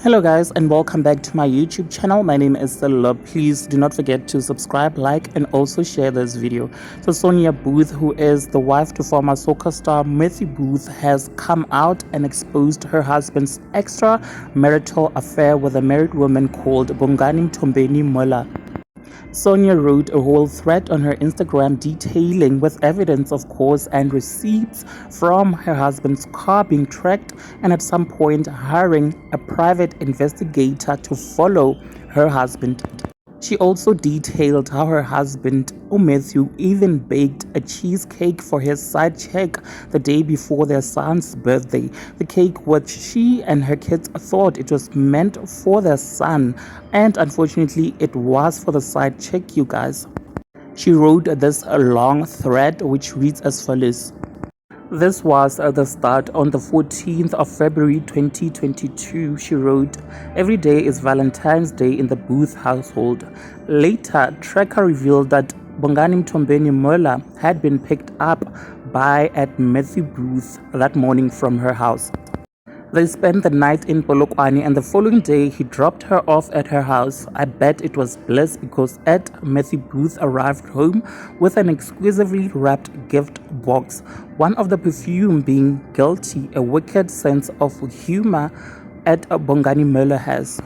Hello guys, and welcome back to my YouTube channel. My name is Sello. Please do not forget to subscribe, like, and also share this video. So Sonia Booth, who is the wife to former soccer star Matthew Booth, has come out and exposed her husband's extramarital affair with a married woman called Bongani Mtombeni Mola. Sonia wrote a whole thread on her Instagram detailing, with evidence of course and receipts from her husband's car being tracked, and at some point hiring a private investigator to follow her husband. She also detailed how her husband, Matthew, even baked a cheesecake for his side chick the day before their son's birthday. The cake, which she and her kids thought it was meant for their son, and unfortunately it was for the side chick, you guys. She wrote this long thread which reads as follows. This was at the start on the 14th of February 2022. She wrote, "Every day is Valentine's Day in the Booth household." Later, Tracker revealed that Bongani Mtombeni Mola had been picked up by at Matthew Booth that morning from her house. They spent the night in Polokwane, and the following day he dropped her off at her house. I bet it was bliss, because Matthew Booth arrived home with an exquisitely wrapped gift box, one of the perfume being guilty, a wicked sense of humor Bongani Mola has.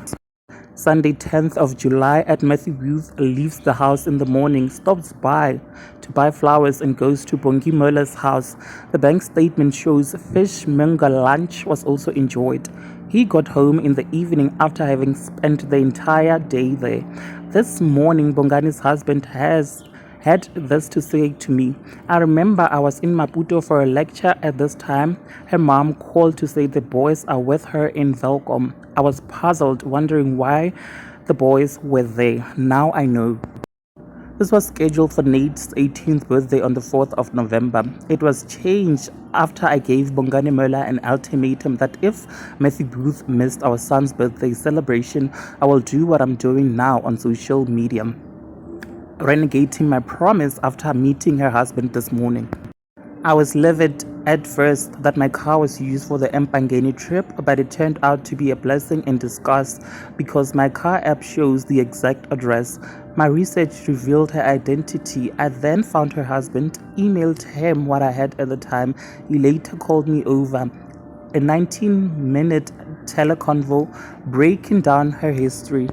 Sunday 10th of July, Matthew Booth leaves the house in the morning, stops by to buy flowers, and goes to Bongi Mola's house. The bank statement shows fish mingle lunch was also enjoyed. He got home in the evening after having spent the entire day there. This morning, Bongani's husband has had this to say to me. "I remember I was in Maputo for a lecture at this time. Her mom called to say the boys are with her in Velkom. I was puzzled, wondering why the boys were there. Now I know." This was scheduled for Nate's 18th birthday on the 4th of November. It was changed after I gave Bongani Mola an ultimatum that if Matthew Booth missed our son's birthday celebration, I will do what I'm doing now on social media, renegating my promise after meeting her husband this morning. I was livid at first that my car was used for the Mpangeni trip, but it turned out to be a blessing in disguise because my car app shows the exact address. My research revealed her identity. I then found her husband, emailed him what I had at the time. He later called me over a 19-minute teleconvo breaking down her history.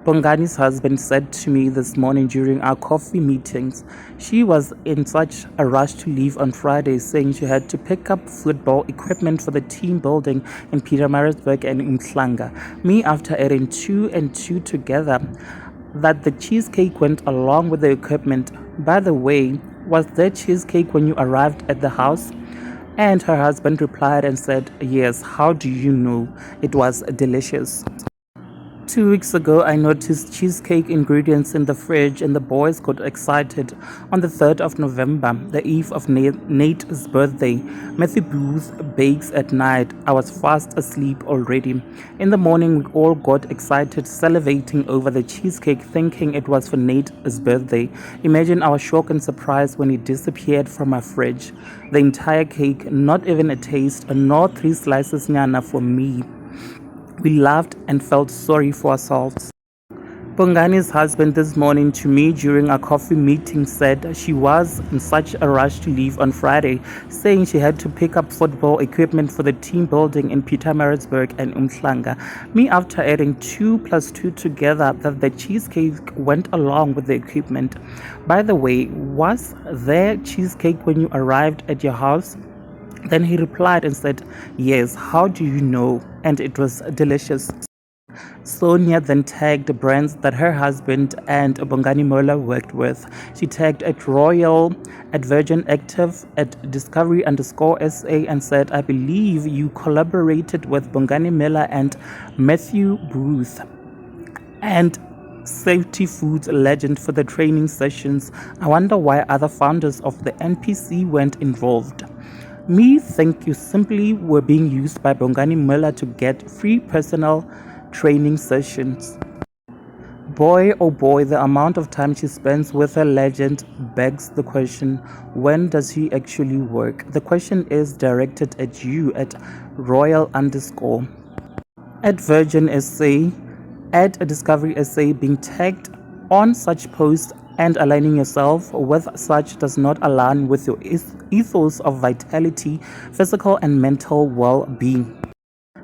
Bongani's husband said to me this morning during our coffee meetings she was in such a rush to leave on Friday, saying she had to pick up football equipment for the team building in Pietermaritzburg and Umhlanga. Me, after adding 2 and 2 together, that the cheesecake went along with the equipment. By the way, was there cheesecake when you arrived at the house? And her husband replied and said, "Yes, how do you know? It was delicious." 2 weeks ago, I noticed cheesecake ingredients in the fridge and the boys got excited. On the 3rd of November, the eve of Nate's birthday, Matthew Booth bakes at night. I was fast asleep already. In the morning, we all got excited, salivating over the cheesecake, thinking it was for Nate's birthday. Imagine our shock and surprise when it disappeared from our fridge. The entire cake, not even a taste, nor 3 slices nyana for me. We laughed and felt sorry for ourselves. Bongani's husband this morning to me during our coffee meeting said she was in such a rush to leave on Friday, saying she had to pick up football equipment for the team building in Pietermaritzburg and Umhlanga. Me, after adding 2 plus 2 together, that the cheesecake went along with the equipment. By the way, was there cheesecake when you arrived at your house? Then he replied and said, "Yes, how do you know? And it was delicious." Sonia then tagged brands that her husband and Bongani Mola worked with. She tagged at Royal, at Virgin Active, at Discovery_SA, and said, "I believe you collaborated with Bongani Mola and Matthew Booth and Safety Foods legend for the training sessions. I wonder why other founders of the NPC weren't involved." Me think you simply were being used by Bongani Mola to get free personal training sessions. Boy, oh boy, the amount of time she spends with her legend begs the question, when does he actually work? The question is directed at you at Royal_. at Virgin SA, at a Discovery SA being tagged on such posts and aligning yourself with such does not align with your ethos of vitality, physical and mental well-being.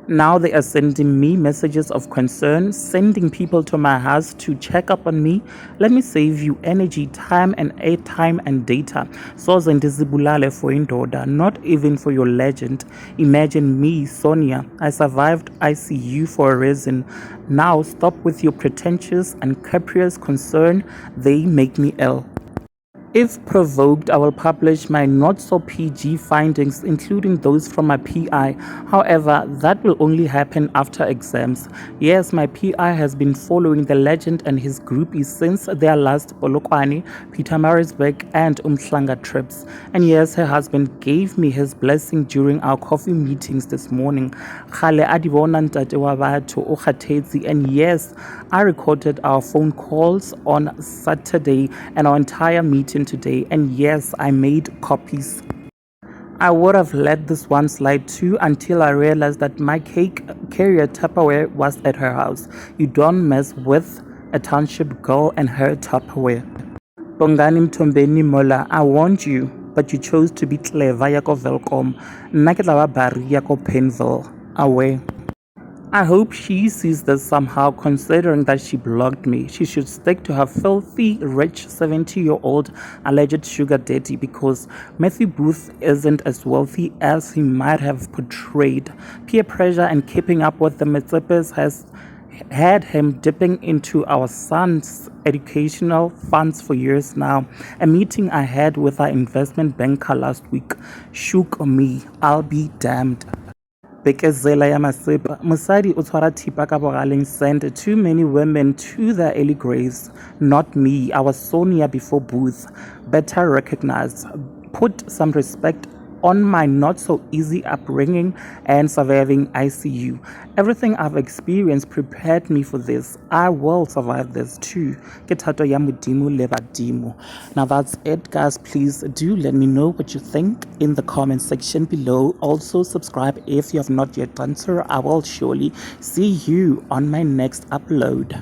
Now they are sending me messages of concern, sending people to my house to check up on me. Let me save you energy, time and airtime and data. Soze ndizibulale for indoda, not even for your legend. Imagine me, Sonia. I survived ICU for a reason. Now stop with your pretentious and capricious concern. They make me ill. If provoked, I will publish my not-so-PG findings, including those from my PI. However, that will only happen after exams. Yes, my PI has been following the legend and his groupies since their last Polokwane, Pietermaritzburg and Umhlanga trips. And yes, her husband gave me his blessing during our coffee meetings this morning. And yes, I recorded our phone calls on Saturday and our entire meeting today, and yes, I made copies. I would have let this one slide too until I realized that my cake carrier Tupperware was at her house. You don't mess with a township girl and her Tupperware. Bongani Mtombeni Mola, I warned you, but you chose to be clever yako Velcom. Naketlawa Bari yako Painville. Away. I hope she sees this somehow, considering that she blocked me. She should stick to her filthy, rich 70-year-old alleged sugar daddy, because Matthew Booth isn't as wealthy as he might have portrayed. Peer pressure and keeping up with the Mitsipis has had him dipping into our son's educational funds for years now. A meeting I had with our investment banker last week shook me. I'll be damned. Bekezela ya Masipa, Musadi utwara thipa ka bogaleng sent too many women to their early graves. Not me, I was Sonia before Booth. Better recognize, put some respect on my not so easy upbringing and surviving ICU. Everything I've experienced prepared me for this. I will survive this too. Now that's it, guys. Please do let me know what you think in the comment section below. Also subscribe if you have not yet done so. I will surely see you on my next upload.